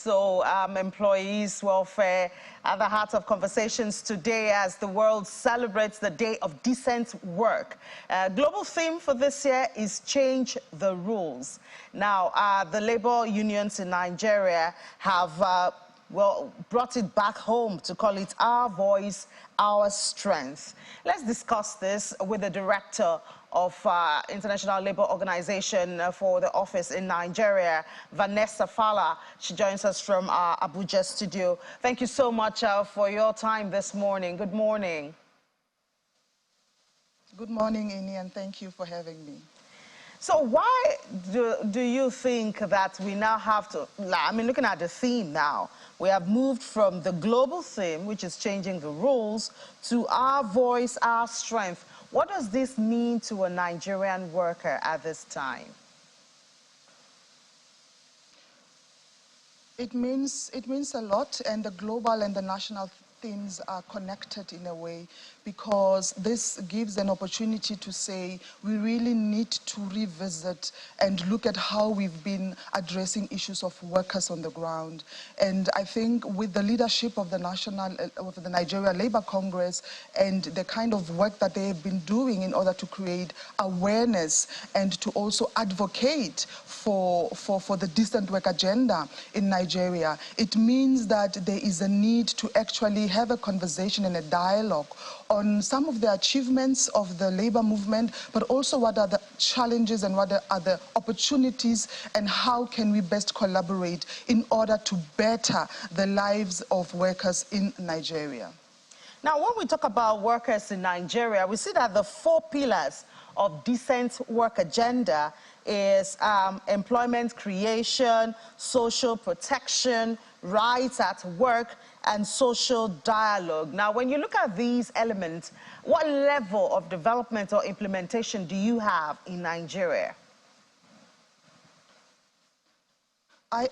So employees' welfare at the heart of conversations today as the world celebrates the Day of Decent Work. Global theme for this year is Change the Rules. Now, the labor unions in Nigeria have brought it back home to call it Our Voice, Our Strength. Let's discuss this with the director of International Labour Organization for the office in Nigeria, Vanessa Fala. She joins us from our Abuja studio. Thank you so much for your time this morning. Good morning. Good morning, Ini, and thank you for having me. So why do you think that we now have to, looking at the theme now, we have moved from the global theme, which is changing the rules, to Our Voice, Our Strength. What does this mean to a Nigerian worker at this time? It means a lot, and the global and the national themes are connected in a way, because this gives an opportunity to say we really need to revisit and look at how we've been addressing issues of workers on the ground. And I think with the leadership of the Nigeria Labour Congress and the kind of work that they have been doing in order to create awareness and to also advocate for the decent work agenda in Nigeria, it means that there is a need to actually have a conversation and a dialogue on some of the achievements of the labor movement, but also what are the challenges and what are the opportunities, and how can we best collaborate in order to better the lives of workers in Nigeria. Now, when we talk about workers in Nigeria, we see that the 4 pillars of decent work agenda is employment creation, social protection, rights at work, and social dialogue. Now, when you look at these elements, what level of development or implementation do you have in Nigeria?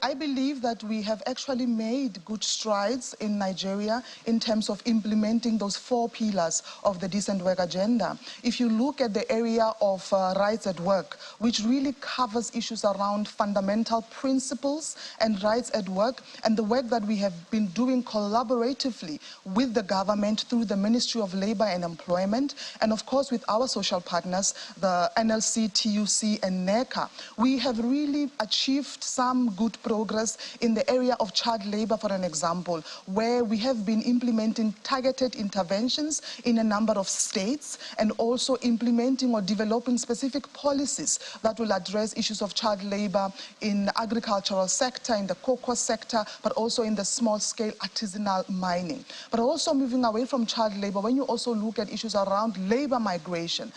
I believe that we have actually made good strides in Nigeria in terms of implementing those 4 pillars of the decent work agenda. If you look at the area of rights at work, which really covers issues around fundamental principles and rights at work, and the work that we have been doing collaboratively with the government through the Ministry of Labour and Employment, and of course with our social partners, the NLC, TUC, and NECA, we have really achieved some good progress in the area of child labor, for an example, where we have been implementing targeted interventions in a number of states, and also implementing or developing specific policies that will address issues of child labor in the agricultural sector, in the cocoa sector, but also in the small-scale artisanal mining. But also moving away from child labor, when you also look at issues around labor migration,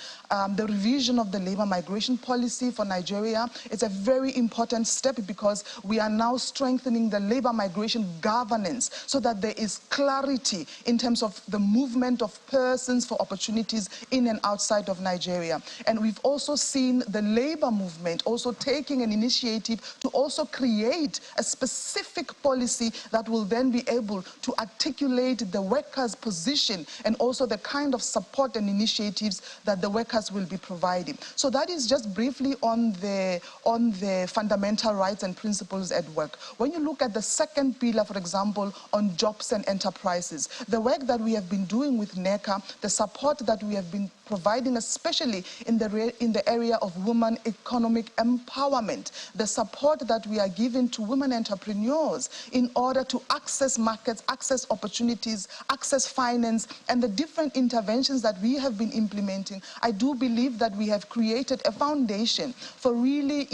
the revision of the labor migration policy for Nigeria is a very important step, because we are now strengthening the labor migration governance so that there is clarity in terms of the movement of persons for opportunities in and outside of Nigeria. And we've also seen the labor movement also taking an initiative to also create a specific policy that will then be able to articulate the workers' position and also the kind of support and initiatives that the workers will be providing. So that is just briefly on the fundamental rights and principles at work. When you look at the second pillar, for example, on jobs and enterprises, the work that we have been doing with NECA, the support that we have been providing, especially in the area of women economic empowerment, the support that we are giving to women entrepreneurs in order to access markets, access opportunities, access finance, and the different interventions that we have been implementing, I do believe that we have created a foundation for really,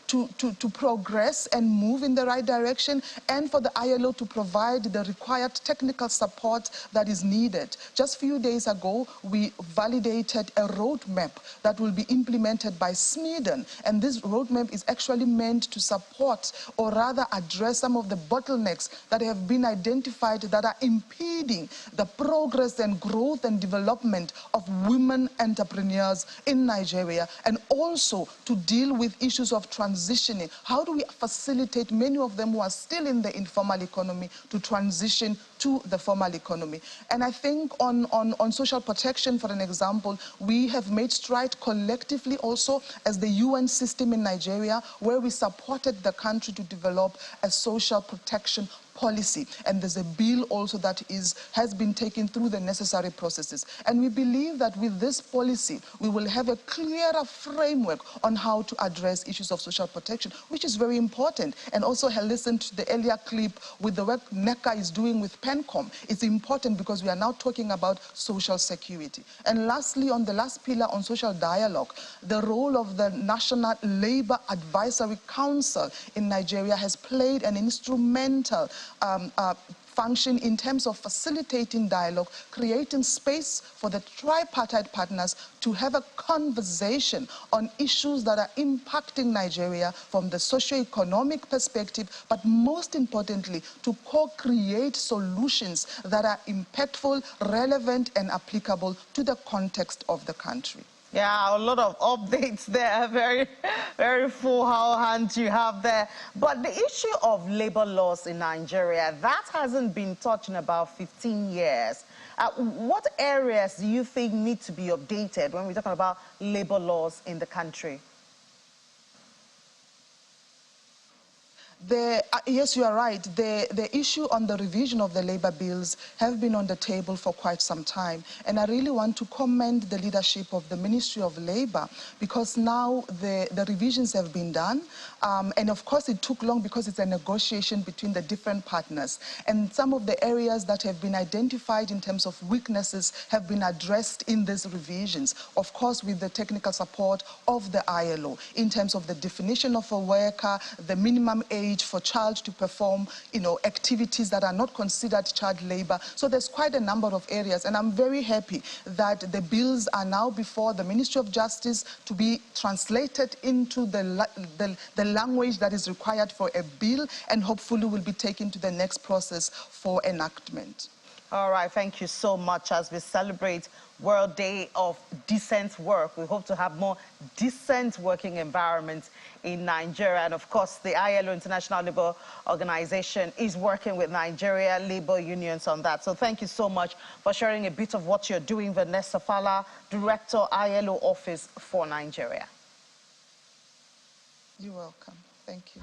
to progress and move in the right direction, and for the ILO to provide the required technical support that is needed. Just a few days ago, we validated a roadmap that will be implemented by SMEDEN, and this roadmap is actually meant to support, or rather address, some of the bottlenecks that have been identified that are impeding the progress and growth and development of women entrepreneurs in Nigeria, and also to deal with issues of transitioning. How do we facilitate facilitate many of them who are still in the informal economy to transition to the formal economy. And I think on social protection, for an example, we have made stride collectively also as the UN system in Nigeria, where we supported the country to develop a social protection policy. And there's a bill also that has been taken through the necessary processes. And we believe that with this policy, we will have a clearer framework on how to address issues of social protection, which is very important. And also I listened to the earlier clip with the work NECA is doing with PENCOM. It's important because we are now talking about social security. And lastly, on the last pillar on social dialogue, the role of the National Labour Advisory Council in Nigeria has played an instrumental function in terms of facilitating dialogue, creating space for the tripartite partners to have a conversation on issues that are impacting Nigeria from the socio-economic perspective, but most importantly, to co-create solutions that are impactful, relevant, and applicable to the context of the country. Yeah, a lot of updates there. Very, very full hand you have there. But the issue of labor laws in Nigeria, that hasn't been touched in about 15 years. What areas do you think need to be updated when we're talking about labor laws in the country? Yes, you are right. The issue on the revision of the labor bills have been on the table for quite some time. And I really want to commend the leadership of the Ministry of Labor, because now the revisions have been done. And of course, it took long because it's a negotiation between the different partners. And some of the areas that have been identified in terms of weaknesses have been addressed in these revisions. Of course, with the technical support of the ILO, in terms of the definition of a worker, the minimum age for child to perform, activities that are not considered child labor. So there's quite a number of areas, and I'm very happy that the bills are now before the Ministry of Justice to be translated into the language that is required for a bill, and hopefully will be taken to the next process for enactment. All right, thank you so much. As we celebrate World Day of Decent Work, we hope to have more decent working environments in Nigeria. And of course, the ILO, International Labour Organization, is working with Nigeria labor unions on that. So thank you so much for sharing a bit of what you're doing. Vanessa Fala, Director, ILO Office for Nigeria. You're welcome. Thank you.